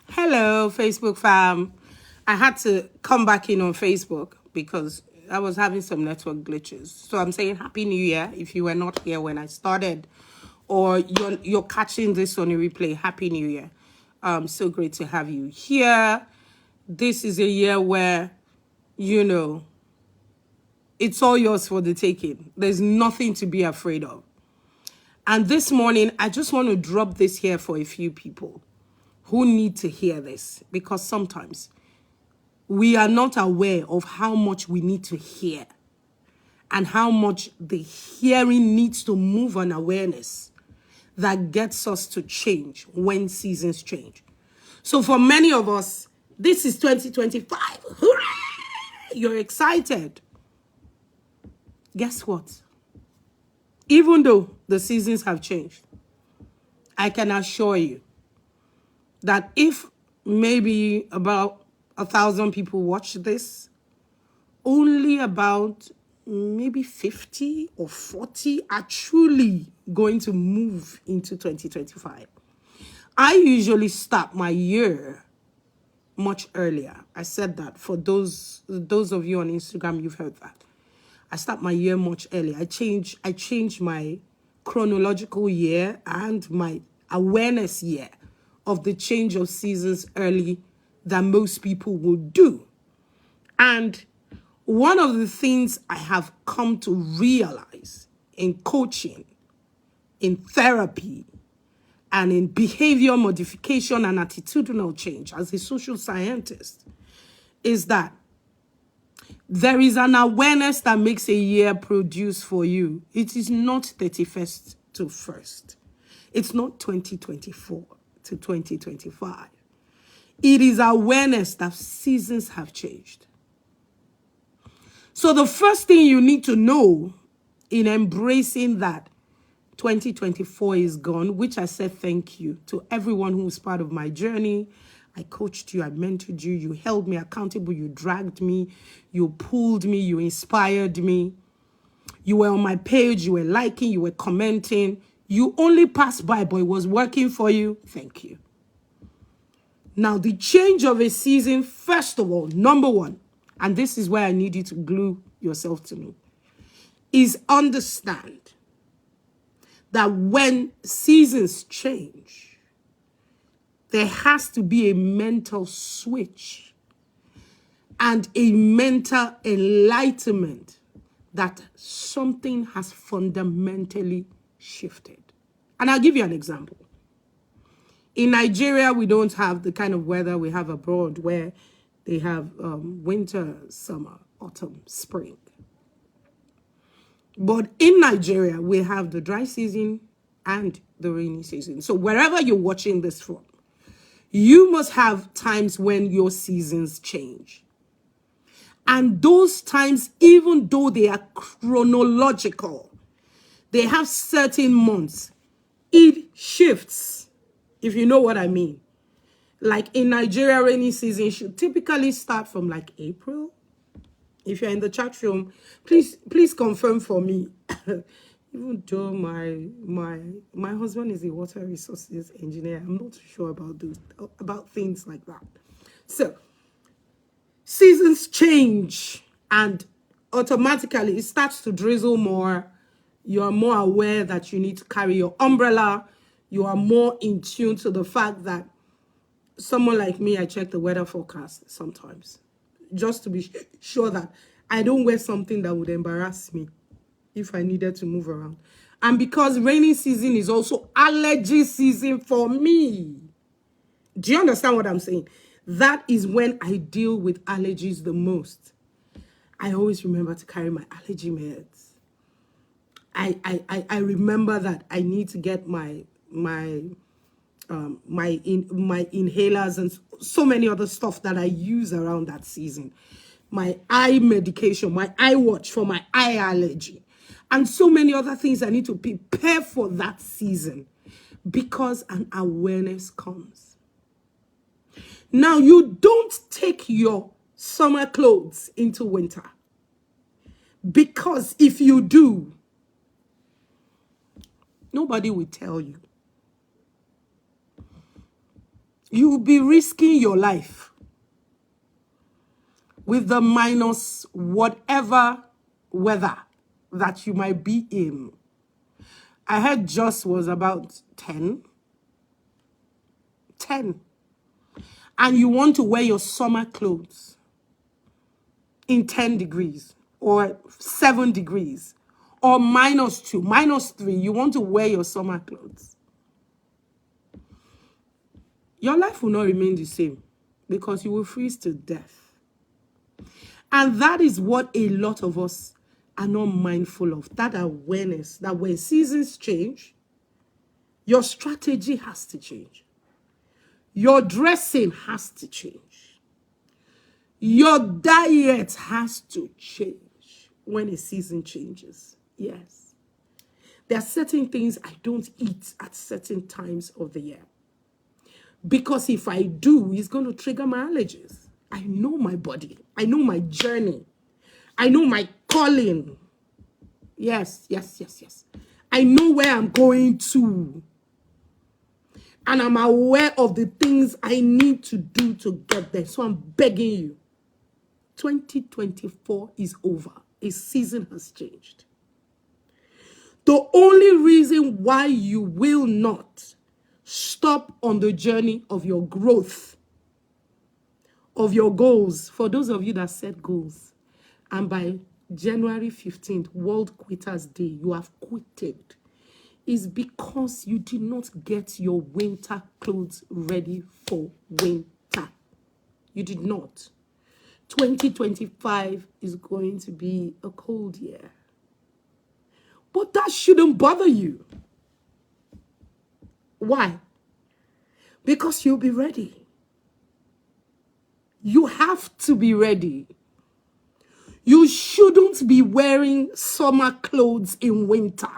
Hello, Facebook fam. I had to come back in on Facebook because I was having some network glitches. So I'm saying Happy New Year if you were not here when I started, or you're catching this on a replay. Happy New Year. So great to have you here. This is a year where, you know, it's all yours for the taking. There's nothing to be afraid of. And this morning, I just want to drop this here for a few people who need to hear this, because sometimes we are not aware of how much we need to hear and how much the hearing needs to move an awareness that gets us to change when seasons change. So for many of us, this is 2025. Hooray! You're excited. Guess what? Even though the seasons have changed, I can assure you that if maybe about 1,000 people watch this, only about maybe 50 or 40 are truly going to move into 2025. I usually start my year much earlier. I said that for those of you on Instagram, you've heard that. I start my year much earlier. I change my chronological year and my awareness year of the change of seasons early than most people will do. And one of the things I have come to realize in coaching, in therapy, and in behavior modification and attitudinal change as a social scientist is that there is an awareness that makes a year produce for you. It is not 31st to 1st. It's not 2024 to 2025. It is awareness that seasons have changed. So the first thing you need to know in embracing that 2024 is gone, which I said thank you to everyone who was part of my journey. I coached you, I mentored you, you held me accountable, you dragged me, you pulled me, you inspired me. You were on my page, you were liking, you were commenting. You only passed by, but it was working for you. Thank you. Now, the change of a season, first of all, number one, and this is where I need you to glue yourself to me, is understand that when seasons change, there has to be a mental switch and a mental enlightenment that something has fundamentally shifted. And I'll give you an example. In Nigeria, we don't have the kind of weather we have abroad where they have winter, summer, autumn, spring. But in Nigeria, we have the dry season and the rainy season. So wherever you're watching this from, you must have times when your seasons change. And those times, even though they are chronological, they have certain months, it shifts, if you know what I mean. Like in Nigeria, rainy season should typically start from like April. If you're in the chat room, please confirm for me. Even though my husband is a water resources engineer, I'm not sure about things like that. So seasons change and automatically it starts to drizzle more. You are more aware that you need to carry your umbrella. You are more in tune to the fact that someone like me, I check the weather forecast sometimes just to be sure that I don't wear something that would embarrass me if I needed to move around. And because rainy season is also allergy season for me. Do you understand what I'm saying? That is when I deal with allergies the most. I always remember to carry my allergy meds. I remember that I need to get my inhalers and so many other stuff that I use around that season. My eye medication, my eye watch for my eye allergy, and so many other things I need to prepare for that season because an awareness comes. Now, you don't take your summer clothes into winter, because if you do, nobody will tell you. You will be risking your life with the minus whatever weather that you might be in. I heard Joss was about 10. 10. And you want to wear your summer clothes in 10 degrees or 7 degrees or -2, -3. You want to wear your summer clothes. Your life will not remain the same because you will freeze to death. And that is what a lot of us are not mindful of. That awareness that when seasons change, your strategy has to change. Your dressing has to change. Your diet has to change when a season changes. Yes. There are certain things I don't eat at certain times of the year. Because if I do, it's going to trigger my allergies. I know my body. I know my journey. I know my calling. Yes. I know where I'm going to. And I'm aware of the things I need to do to get there. So I'm begging you. 2024 is over. A season has changed. The only reason why you will not stop on the journey of your growth, of your goals, for those of you that set goals, and by January 15th, World Quitters Day, you have quitted, is because you did not get your winter clothes ready for winter. You did not. 2025 is going to be a cold year. But that shouldn't bother you. Why? Because you'll be ready. You have to be ready. You shouldn't be wearing summer clothes in winter.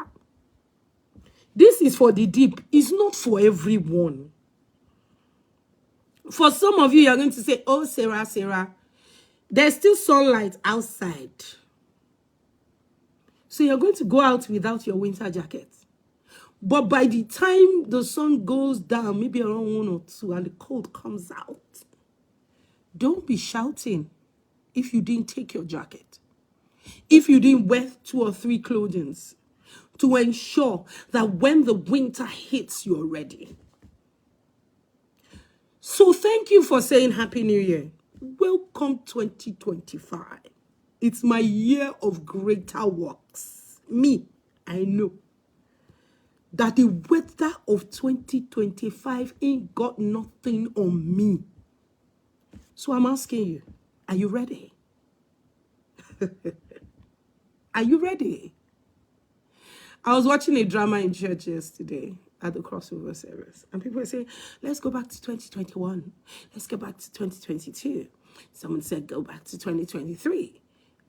This is for the deep. It's not for everyone. For some of you, you're going to say, oh, Sarah, there's still sunlight outside. So you're going to go out without your winter jacket. But by the time the sun goes down, maybe around 1 or 2, and the cold comes out, don't be shouting if you didn't take your jacket. If you didn't wear 2 or 3 clothings to ensure that when the winter hits, you're ready. So thank you for saying Happy New Year. Welcome 2025. It's my year of greater works. Me, I know that the weather of 2025 ain't got nothing on me. So I'm asking you, are you ready? Are you ready? I was watching a drama in church yesterday at the crossover service, and people were saying, let's go back to 2021. Let's go back to 2022. Someone said, go back to 2023.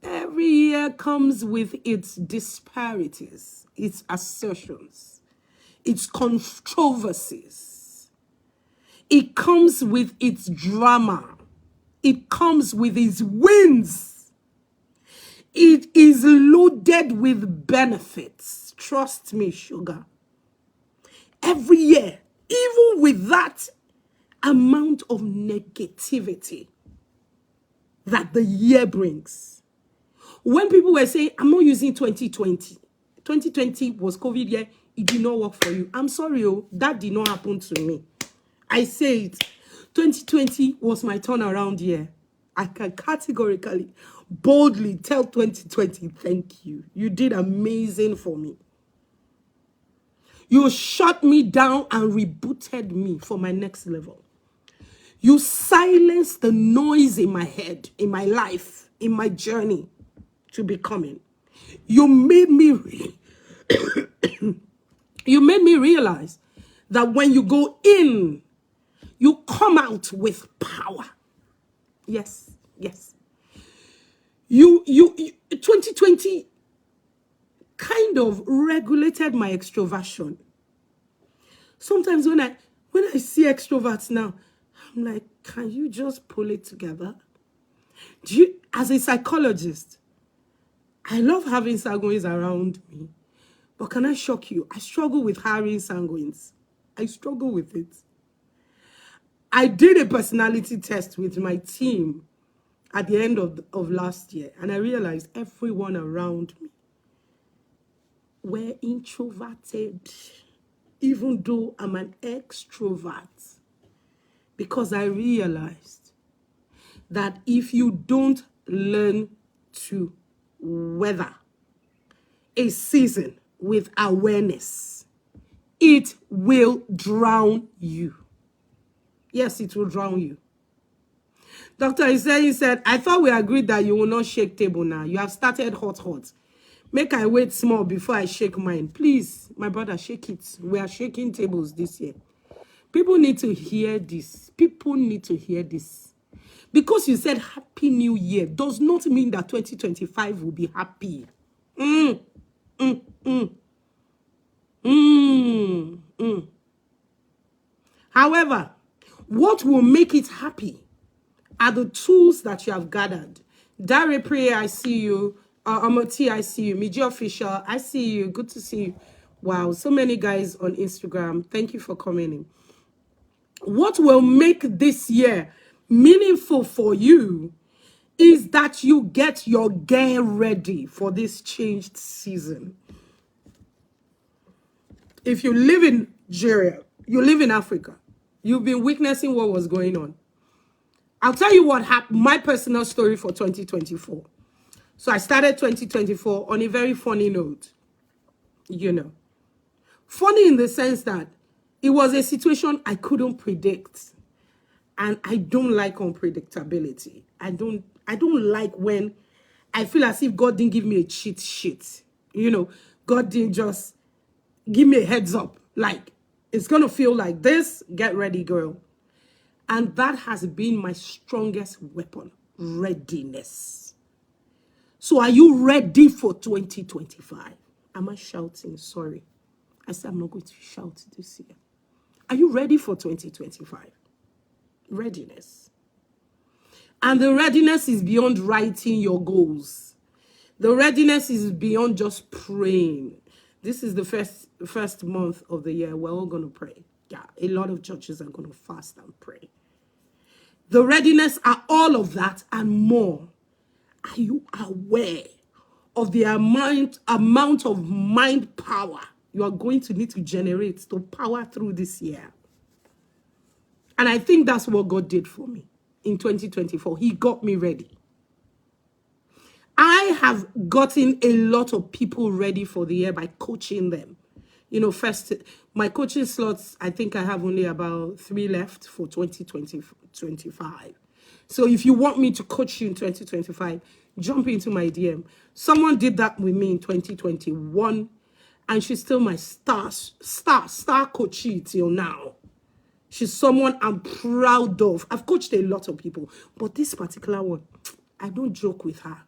Every year comes with its disparities, its assertions, its controversies. It comes with its drama. It comes with its wins. It is loaded with benefits. Trust me, sugar. Every year, even with that amount of negativity that the year brings. When people were saying, I'm not using 2020. 2020 was COVID year. It did not work for you. I'm sorry, that did not happen to me. I say it. 2020 was my turnaround year. I can categorically, boldly tell 2020, thank you. You did amazing for me. You shut me down and rebooted me for my next level. You silenced the noise in my head, in my life, in my journey to becoming. You made me you made me realize that when you go in, you come out with power. Yes. 2020 kind of regulated my extroversion. Sometimes when I see extroverts now, I'm like, can you just pull it together? As a psychologist, I love having sanguines around me. But can I shock you? I struggle with hiring sanguines. I struggle with it. I did a personality test with my team at the end of last year, and I realized everyone around me were introverted, even though I'm an extrovert, because I realized that if you don't learn to weather a season with awareness, it will drown you. Yes, it will drown you. Dr. Isai said, I thought we agreed that you will not shake table now. You have started hot. Make I wait small before I shake mine. Please, my brother, shake it. We are shaking tables this year. People need to hear this. People need to hear this. Because you said Happy New Year does not mean that 2025 will be happy. However, what will make it happy are the tools that you have gathered. Dare Prayer, I see you. Amoti, I see you. Miji Official, I see you. Good to see you. Wow, so many guys on Instagram. Thank you for coming in. What will make this year meaningful for you is that you get your gear ready for this changed season. If you live in Nigeria, you live in Africa, you've been witnessing what was going on. I'll tell you what happened, my personal story for 2024. So I started 2024 on a very funny note, you know. Funny in the sense that it was a situation I couldn't predict. And I don't like unpredictability. I don't like when I feel as if God didn't give me a cheat sheet. You know, God didn't just give me a heads up. Like, it's going to feel like this. Get ready, girl. And that has been my strongest weapon, readiness. So are you ready for 2025? Am I shouting? Sorry. I said I'm not going to shout this year. Are you ready for 2025? Readiness. And the readiness is beyond writing your goals. The readiness is beyond just praying. This is the first month of the year. We're all going to pray. Yeah, a lot of churches are going to fast and pray. The readiness are all of that and more. Are you aware of the amount of mind power you are going to need to generate to power through this year? And I think that's what God did for me in 2024. He got me ready. I have gotten a lot of people ready for the year by coaching them. You know, first, my coaching slots, I think I have only about 3 left for 2025. So if you want me to coach you in 2025, jump into my DM. Someone did that with me in 2021, and she's still my star coachee till now. She's someone I'm proud of. I've coached a lot of people, but this particular one, I don't joke with her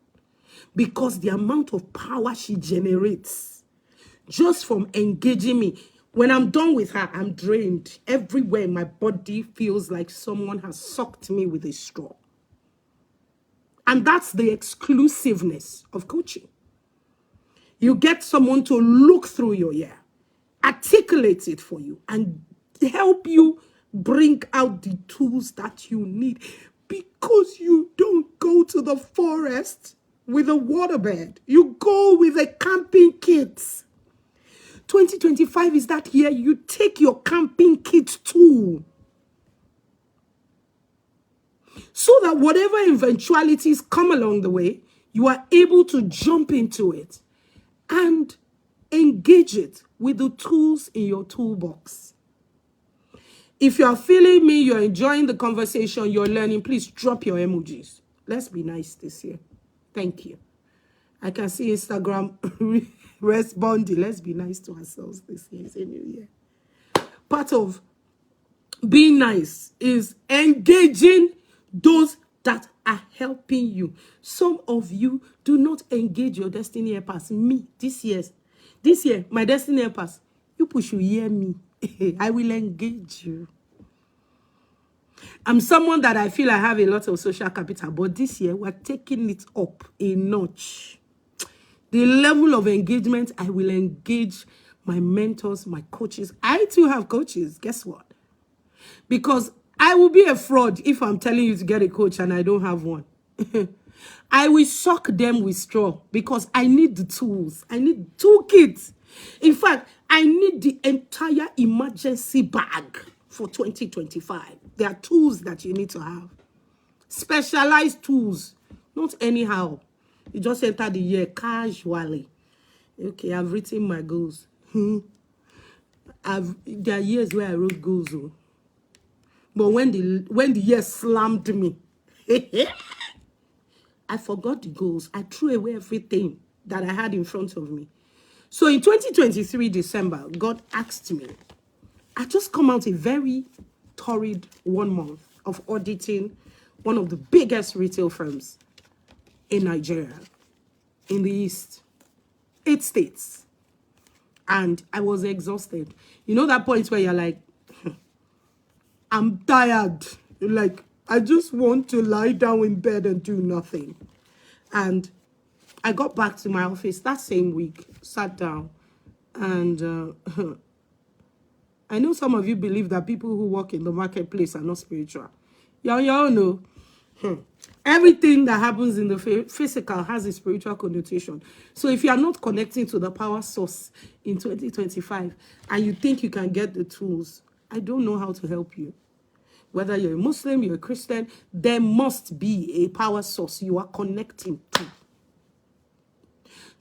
because the amount of power she generates just from engaging me. When I'm done with her, I'm drained. Everywhere my body feels like someone has sucked me with a straw. And that's the exclusiveness of coaching. You get someone to look through your year, articulate it for you, and help you bring out the tools that you need, because you don't go to the forest with a waterbed. You go with a camping kit. 2025 is that year you take your camping kit too, so that whatever eventualities come along the way, you are able to jump into it and engage it with the tools in your toolbox. If you're feeling me, you're enjoying the conversation, you're learning, please drop your emojis. Let's be nice this year. Thank you. I can see Instagram responding. Let's be nice to ourselves this year. It's a new year. Part of being nice is engaging those that are helping you. Some of you do not engage your destiny helpers. Me, this year, my destiny helpers, you push you hear me. I will engage you. I'm someone that I feel I have a lot of social capital, but this year we're taking it up a notch. The level of engagement, I will engage my mentors, my coaches. I too have coaches. Guess what? Because I will be a fraud if I'm telling you to get a coach and I don't have one. I will suck them with straw because I need the tools. I need toolkits. In fact, I need the entire emergency bag for 2025. There are tools that you need to have. Specialized tools, not anyhow. You just enter the year casually. Okay, I've written my goals. There are years where I wrote goals, oh. But when the year slammed me, I forgot the goals. I threw away everything that I had in front of me. So in 2023 December, God asked me, I just come out a very torrid 1 month of auditing one of the biggest retail firms in Nigeria, in the East, 8 states. And I was exhausted. You know that point where you're like, I'm tired. Like, I just want to lie down in bed and do nothing. And I got back to my office that same week, sat down, and I know some of you believe that people who work in the marketplace are not spiritual. Y'all know. Everything that happens in the physical has a spiritual connotation. So if you are not connecting to the power source in 2025 and you think you can get the tools, I don't know how to help you. Whether you're a Muslim, you're a Christian, there must be a power source you are connecting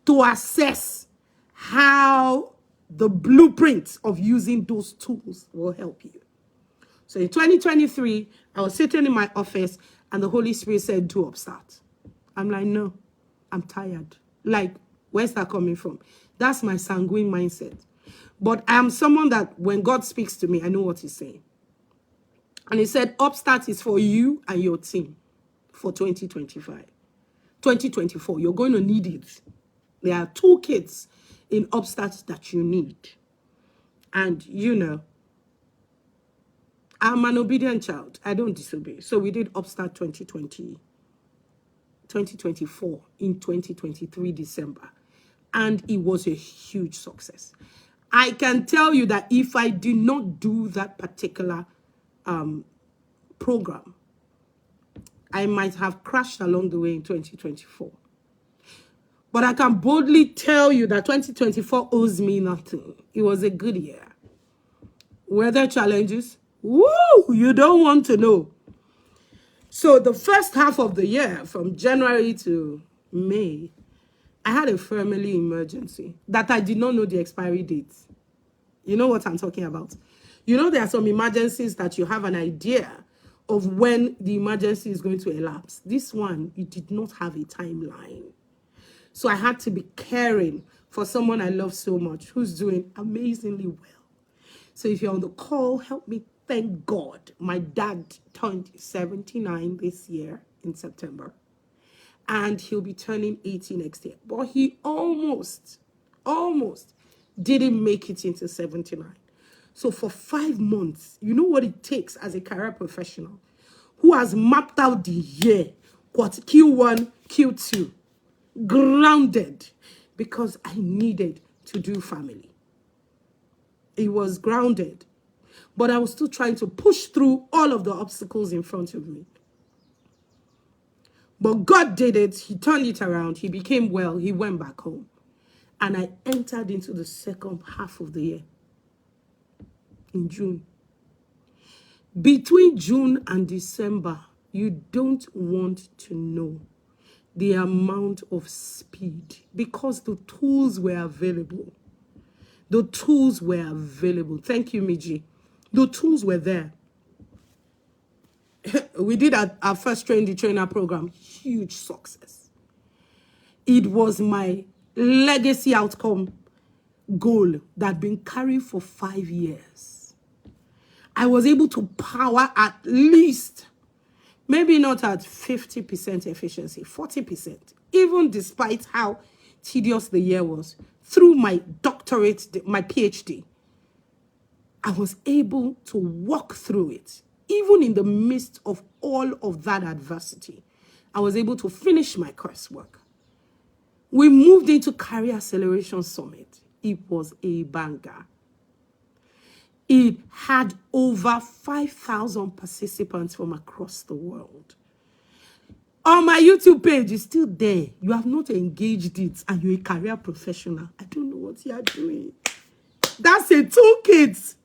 to assess how the blueprint of using those tools will help you. So in 2023, I was sitting in my office and the Holy Spirit said, do Upstart. I'm like, no, I'm tired. Like, where's that coming from? That's my sanguine mindset. But I'm someone that when God speaks to me, I know what he's saying. And he said, Upstart is for you and your team for 2025. 2024, you're going to need it. There are toolkits in Upstart that you need. And, you know, I'm an obedient child. I don't disobey. So we did Upstart 2024 in 2023 December. And it was a huge success. I can tell you that if I did not do that particular program, I might have crashed along the way in 2024. But I can boldly tell you that 2024 owes me nothing. It was a good year. Were there challenges? Woo! You don't want to know. So the first half of the year, from January to May, I had a family emergency that I did not know the expiry date. You know what I'm talking about? You know, there are some emergencies that you have an idea of when the emergency is going to elapse. This one, it did not have a timeline. So I had to be caring for someone I love so much who's doing amazingly well. So if you're on the call, help me thank God. My dad turned 79 this year in September. And he'll be turning 80 next year. But he almost didn't make it into 79. So for 5 months, you know what it takes as a career professional who has mapped out the year, Q1, Q2, grounded, because I needed to do family. It was grounded, but I was still trying to push through all of the obstacles in front of me. But God did it. He turned it around. He became well. He went back home. And I entered into the second half of the year in June. Between June and December, you don't want to know the amount of speed, because the tools were available. The tools were available. Thank you, Miji. The tools were there. We did our first Train the Trainer program. Huge success. It was my legacy outcome goal that had been carried for 5 years. I was able to power at least, maybe not at 50% efficiency, 40%, even despite how tedious the year was. Through my doctorate, my PhD, I was able to walk through it. Even in the midst of all of that adversity, I was able to finish my coursework. We moved into Career Acceleration Summit. It was a banger. It had over 5,000 participants from across the world. On my YouTube page, it's still there. You have not engaged it and you're a career professional. I don't know what you are doing. That's a toolkit.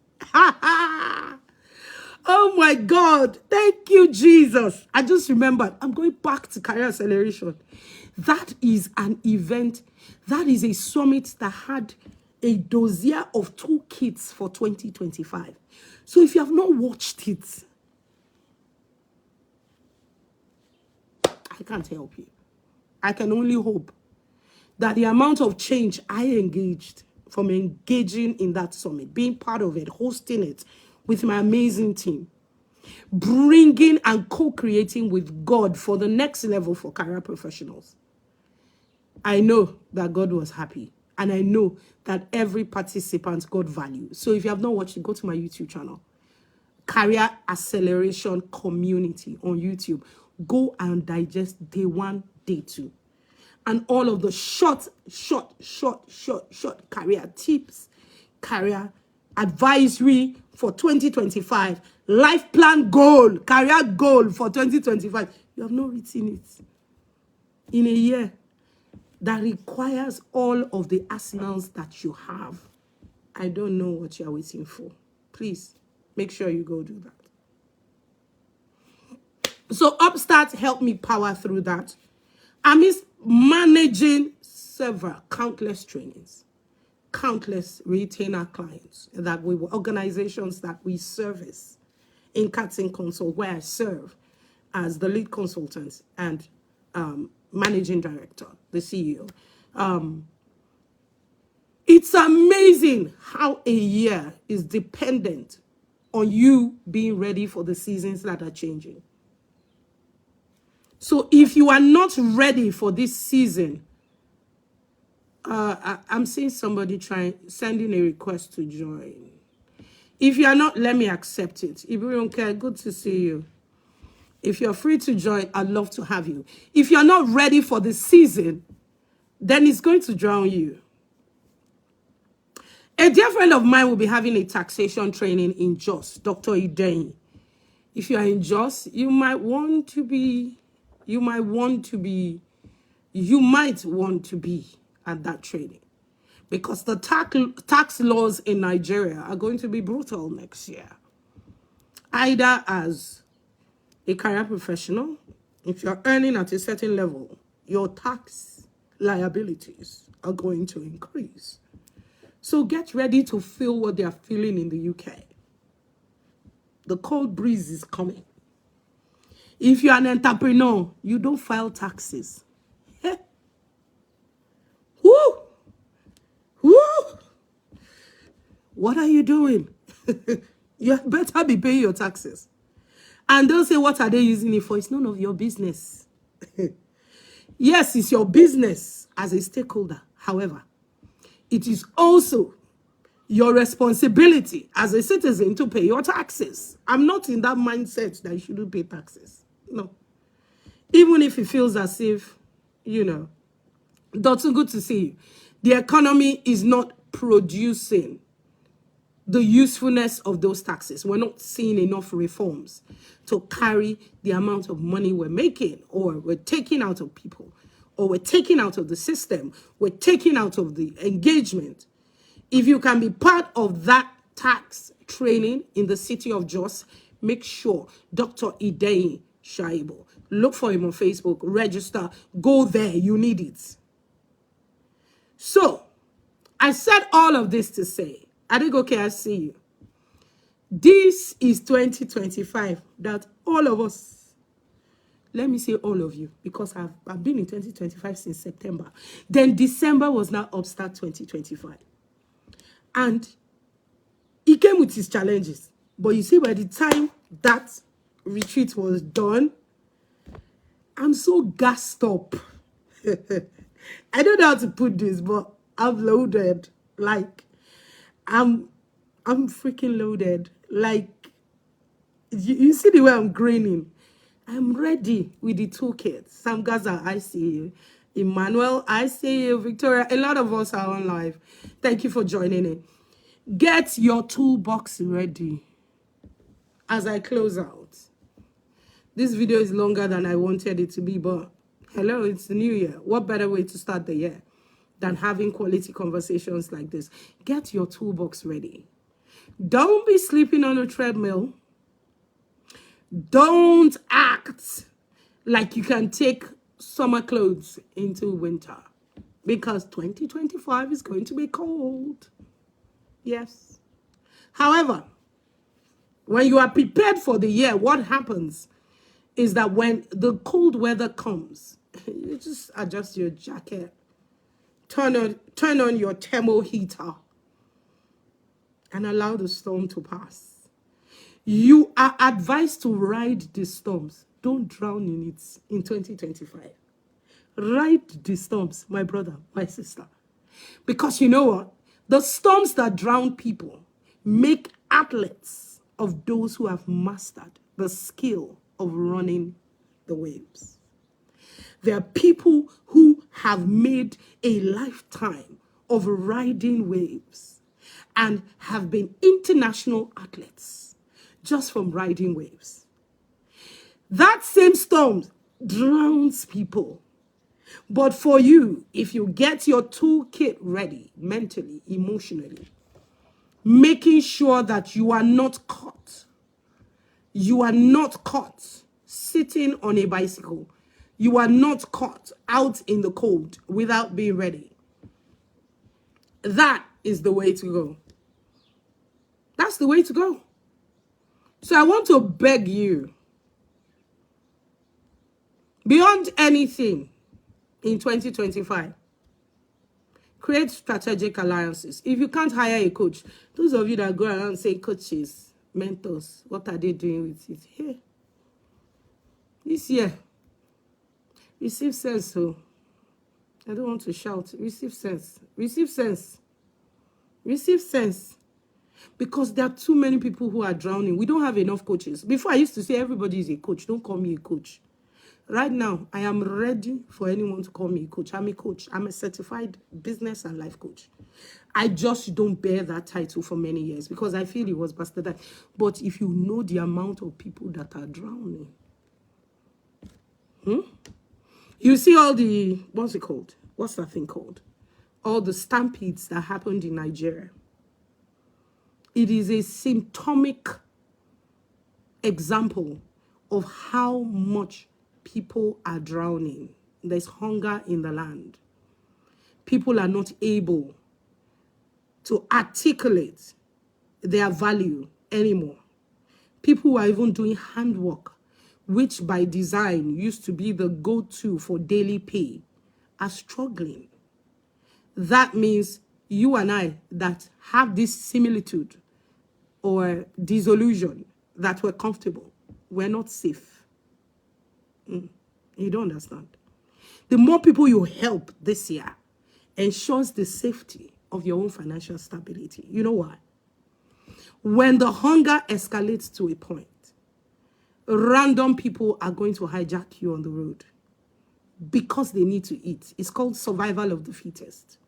Oh my God. Thank you, Jesus. I just remembered. I'm going back to Career Acceleration. That is an event. That is a summit that had a dossier of toolkits for 2025. So if you have not watched it, I can't help you. I can only hope that the amount of change I engaged from engaging in that summit, being part of it, hosting it with my amazing team, bringing and co-creating with God for the next level for career professionals. I know that God was happy. And I know that every participant got value. So if you have not watched it, go to my YouTube channel. Career Acceleration Community on YouTube. Go and digest day 1, day 2. And all of the short career tips, career advisory for 2025, life plan goal, career goal for 2025. You have not written it in a year. That requires all of the arsenals that you have. I don't know what you're waiting for. Please, make sure you go do that. So Upstart helped me power through that. Amidst managing countless trainings, countless retainer clients that we were organizations that we service in Katzin Consult, where I serve as the lead consultant and managing director, the CEO. It's amazing how a year is dependent on you being ready for the seasons that are changing. So if you are not ready for this season, I'm seeing somebody sending a request to join. If you are not, let me accept it. If you don't care, good to see you. If you're free to join, I'd love to have you. If you're not ready for the season, then it's going to drown you. A dear friend of mine will be having a taxation training in Jos, Dr. Ideni. If you are in Jos, you might want to be at that training. Because the tax laws in Nigeria are going to be brutal next year. Either as a career professional, if you're earning at a certain level, your tax liabilities are going to increase. So get ready to feel what they are feeling in the UK. The cold breeze is coming. If you're an entrepreneur, you don't file taxes. Woo! Woo! What are you doing? You better be paying your taxes. And they'll say, what are they using it for? It's none of your business. Yes, it's your business as a stakeholder. However, it is also your responsibility as a citizen to pay your taxes. I'm not in that mindset that you shouldn't pay taxes. No. Even if it feels as if, Dr. Good to see you. The economy is not producing the usefulness of those taxes. We're not seeing enough reforms to carry the amount of money we're making, or we're taking out of people, or we're taking out of the system, we're taking out of the engagement. If you can be part of that tax training in the city of Jos, make sure Dr. Ideni Shaibu. Look for him on Facebook, register, go there, you need it. So, I said all of this to say, Adegoke, I see you. This is 2025 that all of us, let me say all of you, because I've been in 2025 since September. Then December was now Upstart 2025. And it came with its challenges. But you see, by the time that retreat was done, I'm so gassed up. I don't know how to put this, but I'm loaded. Like, I'm freaking loaded. Like, you see the way I'm grinning. I'm ready with the toolkit. Sam Gaza, I see you. Emmanuel, I see you. Victoria, a lot of us are on live. Thank you for joining in. Get your toolbox ready as I close out. This video is longer than I wanted it to be, but hello, it's the new year. What better way to start the year than having quality conversations like this? Get your toolbox ready. Don't be sleeping on a treadmill. Don't act like you can take summer clothes into winter, because 2025 is going to be cold. Yes. However, when you are prepared for the year, what happens is that when the cold weather comes, you just adjust your jacket, turn on your thermal heater, and allow the storm to pass. You are advised to ride the storms. Don't drown in it in 2025. Ride the storms, my brother, my sister. Because you know what? The storms that drown people make athletes of those who have mastered the skill of running the waves. There are people who have made a lifetime of riding waves and have been international athletes just from riding waves. That same storm drowns people. But for you, if you get your toolkit ready, mentally, emotionally, making sure that you are not caught sitting on a bicycle, you are not caught out in the cold without being ready. That is the way to go. That's the way to go. So I want to beg you, beyond anything in 2025, create strategic alliances. If you can't hire a coach, those of you that go around and say coaches, mentors, what are they doing with it? Hey, this year, receive sense. So I don't want to shout. Receive sense. Receive sense. Receive sense. Because there are too many people who are drowning. We don't have enough coaches. Before, I used to say everybody is a coach. Don't call me a coach. Right now, I am ready for anyone to call me a coach. I'm a coach. I'm a certified business and life coach. I just don't bear that title for many years because I feel it was bastardized. But if you know the amount of people that are drowning, you see all the, what's it called? What's that thing called? All the stampedes that happened in Nigeria. It is a symptomatic example of how much people are drowning. There's hunger in the land. People are not able to articulate their value anymore. People who are even doing handwork, which by design used to be the go-to for daily pay, are struggling. That means you and I that have this similitude or disillusion that we're comfortable, we're not safe. You don't understand. The more people you help this year ensures the safety of your own financial stability. You know why? When the hunger escalates to a point, random people are going to hijack you on the road because they need to eat. It's called survival of the fittest.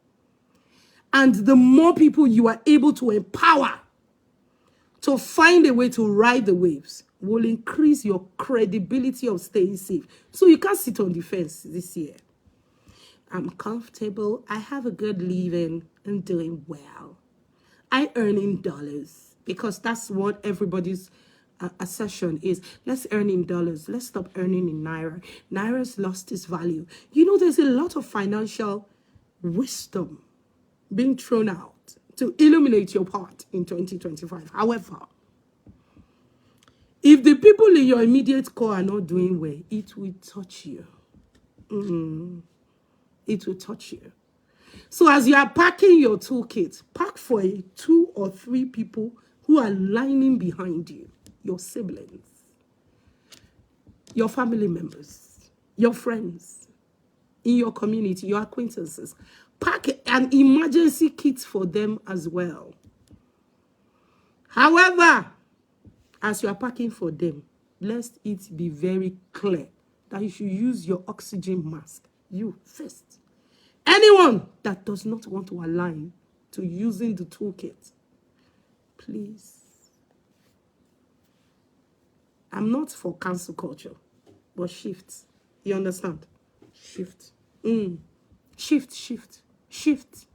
And the more people you are able to empower to find a way to ride the waves will increase your credibility of staying safe. So you can't sit on the fence this year. I'm comfortable. I have a good living. I'm doing well. I earn in dollars because that's what everybody's assertion is. Let's earn in dollars. Let's stop earning in naira. Naira's lost its value. You know, there's a lot of financial wisdom being thrown out to illuminate your path in 2025. However, if the people in your immediate core are not doing well, it will touch you. It will touch you. So as you are packing your toolkit, pack for 2 or 3 people who are lining behind you. Your siblings, your family members, your friends, in your community, your acquaintances. Pack an emergency kit for them as well. However, as you are packing for them, let it be very clear that you should use your oxygen mask. You first. Anyone that does not want to align to using the toolkit, Please. I'm not for cancel culture, but shift. You understand? Shift. Shift, shift, shift.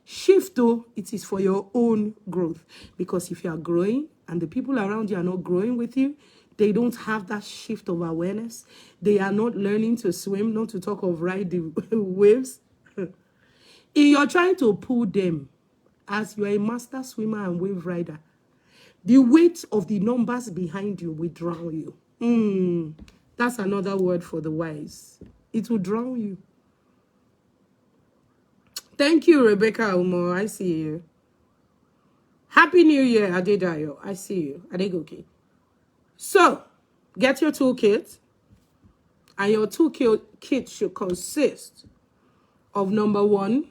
Shift, though, it is for your own growth. Because if you are growing and the people around you are not growing with you, they don't have that shift of awareness. They are not learning to swim, not to talk of ride the waves. You're trying to pull them as you are a master swimmer and wave rider. The weight of the numbers behind you will drown you. That's another word for the wise. It will drown you. Thank you, Rebecca Umo. I see you. Happy New Year, Adedayo. I see you. Adegoke. So, get your toolkit. And your toolkit should consist of number one,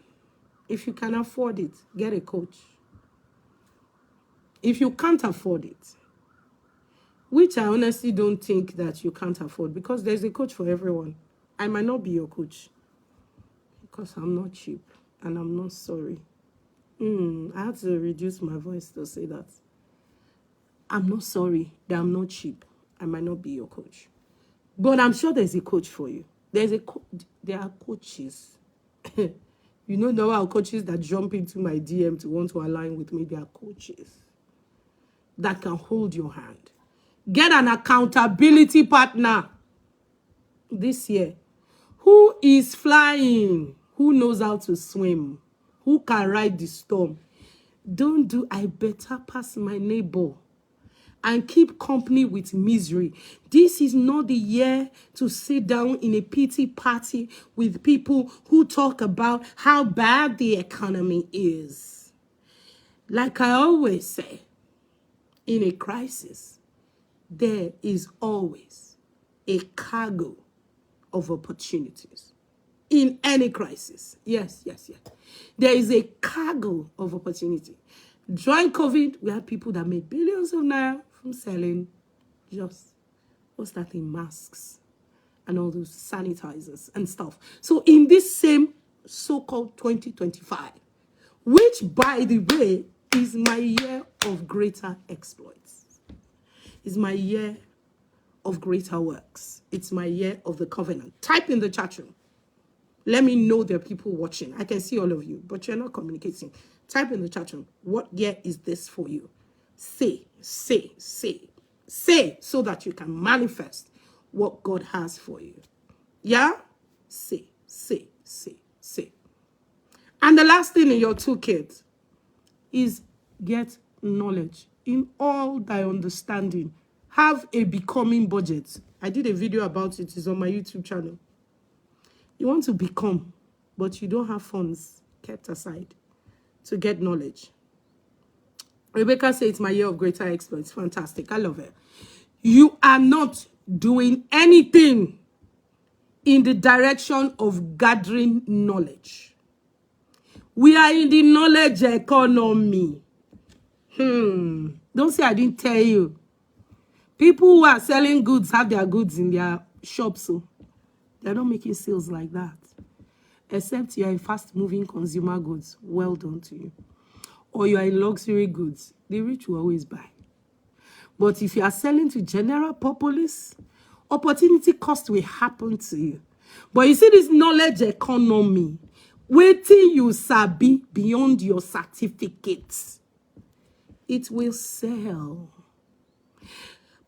if you can afford it, get a coach. If you can't afford it, which I honestly don't think that you can't afford, because there's a coach for everyone. I might not be your coach because I'm not cheap and I'm not sorry. I had to reduce my voice to say that. I'm not sorry that I'm not cheap. I might not be your coach. But I'm sure there's a coach for you. There are coaches. You know, there are coaches that jump into my DM to want to align with me. They are coaches that can hold your hand. Get an accountability partner this year. Who is flying? Who knows how to swim? Who can ride the storm? Don't do I better pass my neighbor and keep company with misery. This is not the year to sit down in a pity party with people who talk about how bad the economy is. Like I always say, in a crisis, there is always a cargo of opportunities. In any crisis. Yes. There is a cargo of opportunity. During COVID, we had people that made billions of naira from selling just, what's that thing, masks and all those sanitizers and stuff. So in this same so-called 2025, which, by the way, is my year of greater exploits, is my year of greater works. It's my year of the covenant. Type in the chat room. Let me know there are people watching. I can see all of you, but you're not communicating. Type in the chat room. What year is this for you? Say, so that you can manifest what God has for you. Yeah? Say. And the last thing in your toolkit is get knowledge in all thy understanding. Have a becoming budget. I did a video about it. It's on my YouTube channel. You want to become, but you don't have funds kept aside to get knowledge. Rebecca says it's my year of greater exploits. Fantastic. I love it. You are not doing anything in the direction of gathering knowledge. We are in the knowledge economy. Don't say I didn't tell you. People who are selling goods have their goods in their shops. So they're not making sales like that. Except you're in fast-moving consumer goods. Well done to you. Or you're in luxury goods. The rich will always buy. But if you are selling to general populace, opportunity cost will happen to you. But you see this knowledge economy, waiting you sabi beyond your certificates, it will sell.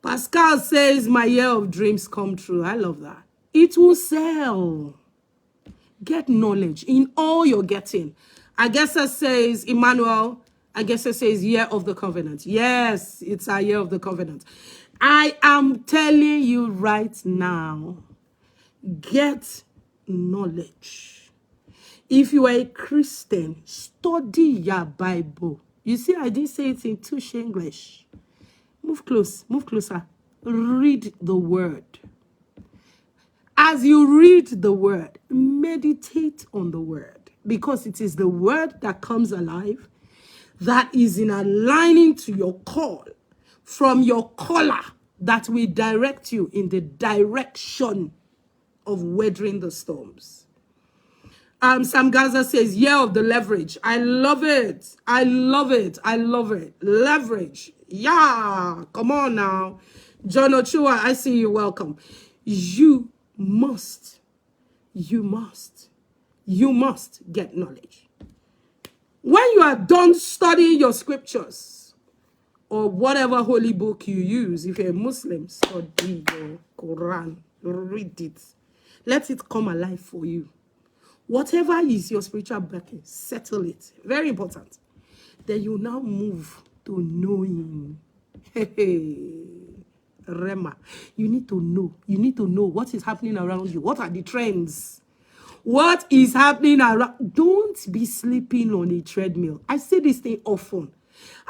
Pascal says, my year of dreams come true. I love that. It will sell. Get knowledge in all you're getting. I guess it says, Emmanuel, I guess it says year of the covenant. Yes, it's our year of the covenant. I am telling you right now, get knowledge. If you are a Christian, study your Bible. You see, I didn't say it in touch English. Move closer. Read the word. As you read the word, meditate on the word, because it is the word that comes alive, that is in aligning to your call, from your caller, that will direct you in the direction of weathering the storms. Sam Gaza says, year of the leverage. I love it. I love it. I love it. Leverage. Yeah. Come on now. John Ochua, I see you. Welcome. You must get knowledge. When you are done studying your scriptures or whatever holy book you use, if you're a Muslim, study your Quran, read it. Let it come alive for you. Whatever is your spiritual backing, settle it. Very important. Then you now move to knowing. Rema. You need to know. You need to know what is happening around you. What are the trends? What is happening around? Don't be sleeping on a treadmill. I say this thing often.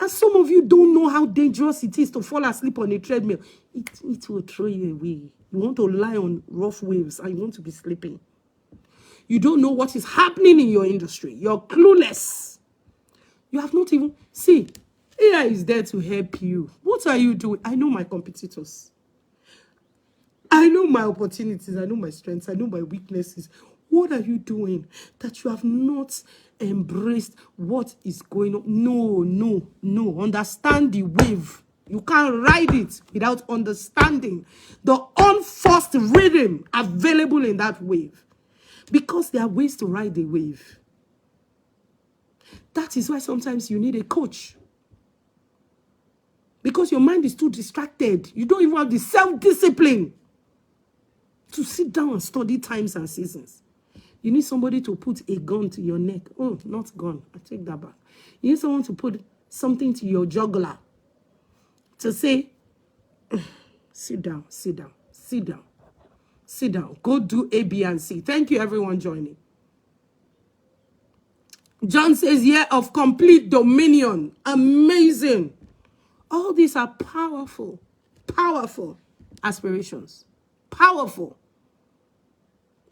And some of you don't know how dangerous it is to fall asleep on a treadmill. It will throw you away. You want to lie on rough waves and you want to be sleeping. You don't know what is happening in your industry. You're clueless. You have not even... See, AI is there to help you. What are you doing? I know my competitors. I know my opportunities. I know my strengths. I know my weaknesses. What are you doing that you have not embraced what is going on? No. Understand the wave. You can't ride it without understanding the unforced rhythm available in that wave. Because there are ways to ride the wave. That is why sometimes you need a coach. Because your mind is too distracted. You don't even have the self-discipline to sit down and study times and seasons. You need somebody to put a gun to your neck. Oh, not gun. I take that back. You need someone to put something to your jugular. To say, sit down. Go do A, B, and C. Thank you, everyone, joining. John says, year of complete dominion. Amazing. All these are powerful aspirations. Powerful.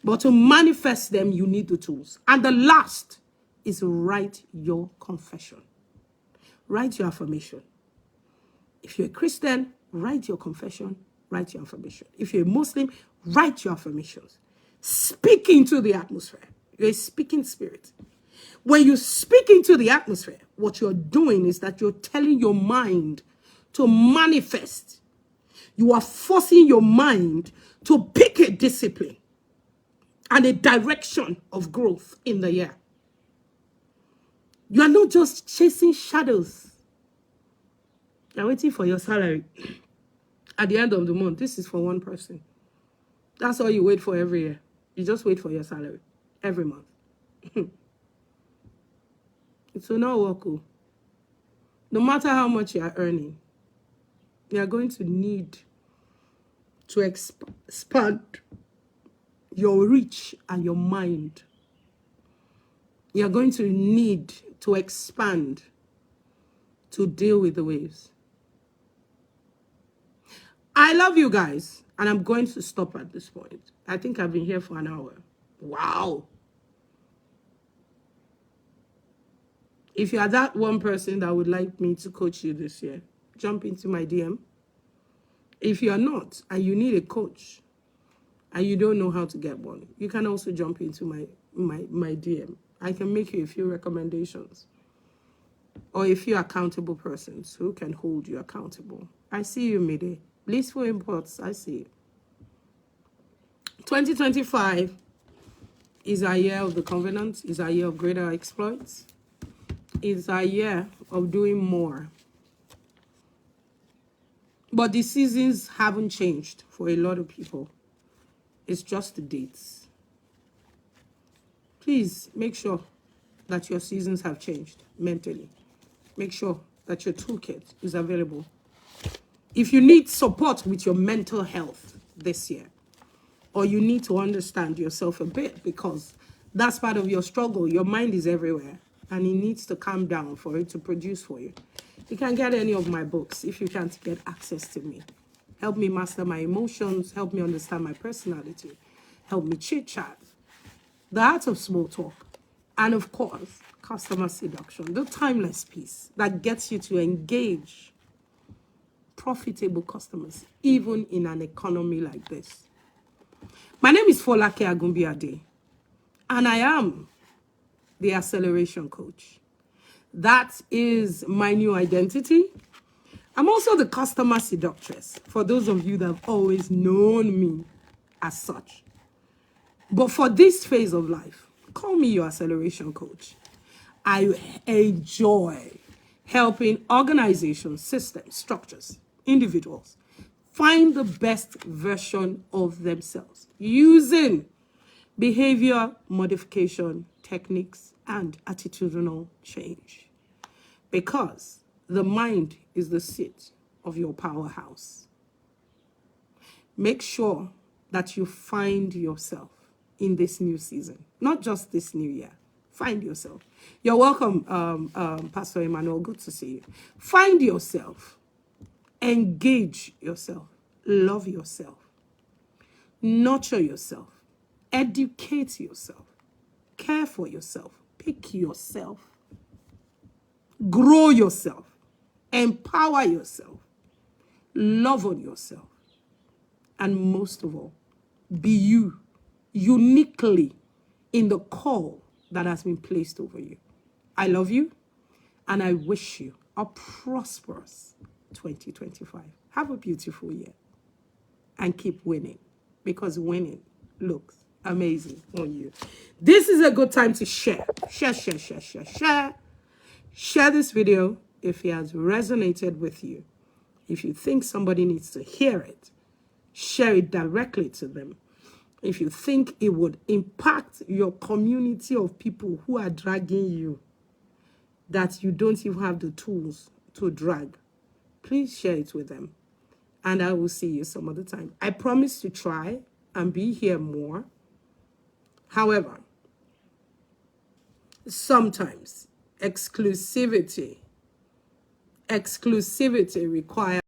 But to manifest them, you need the tools. And the last is write your confession. Write your affirmation. If you're a Christian, write your confession, write your affirmation. If you're a Muslim, write your affirmations. Speak into the atmosphere. You're a speaking spirit. When you speak into the atmosphere, what you're doing is that you're telling your mind to manifest. You are forcing your mind to pick a discipline and a direction of growth in the year. You are not just chasing shadows. You're waiting for your salary. At the end of the month, this is for one person. That's all you wait for every year. You just wait for your salary every month. It will not work. No matter how much you are earning, you are going to need to expand your reach and your mind. You are going to need to expand to deal with the waves. I love you guys, and I'm going to stop at this point. I think I've been here for an hour. Wow. If you are that one person that would like me to coach you this year, jump into my DM. If you are not, and you need a coach, and you don't know how to get one, you can also jump into my DM. I can make you a few recommendations. Or a few accountable persons who can hold you accountable. I see you, Mide. Blissful Imports, I see you. 2025 is our year of the covenant, is our year of greater exploits. It's our year of doing more. But the seasons haven't changed for a lot of people. It's just the dates. Please make sure that your seasons have changed mentally. Make sure that your toolkit is available. If you need support with your mental health this year, or you need to understand yourself a bit because that's part of your struggle, your mind is everywhere and it needs to calm down for it to produce for you. You can get any of my books if you can't get access to me. Help me master my emotions, help me understand my personality, help me chit-chat, The Art of Small Talk, and of course, Customer Seduction, the timeless piece that gets you to engage profitable customers, even in an economy like this. My name is Folake Agumbiade. And I am the acceleration coach. That is my new identity. I'm also the customer seductress, for those of you that have always known me as such. But for this phase of life, call me your acceleration coach. I enjoy helping organizations, systems, structures, individuals find the best version of themselves using behavior modification techniques and attitudinal change. Because the mind is the seat of your powerhouse. Make sure that you find yourself in this new season, not just this new year. Find yourself. You're welcome, Pastor Emmanuel. Good to see you. Find yourself. Engage yourself. Love yourself. Nurture yourself. Educate yourself. Care for yourself. Pick yourself. Grow yourself. Empower yourself. Love on yourself. And most of all, be you, uniquely in the call that has been placed over you. I love you, and I wish you a prosperous 2025. Have a beautiful year, and keep winning, because winning looks amazing on you. This is a good time to share. Share this video if it has resonated with you. If you think somebody needs to hear it, share it directly to them. If you think it would impact your community of people who are dragging you, that you don't even have the tools to drag, please share it with them. And I will see you some other time. I promise to try and be here more. However, sometimes exclusivity requires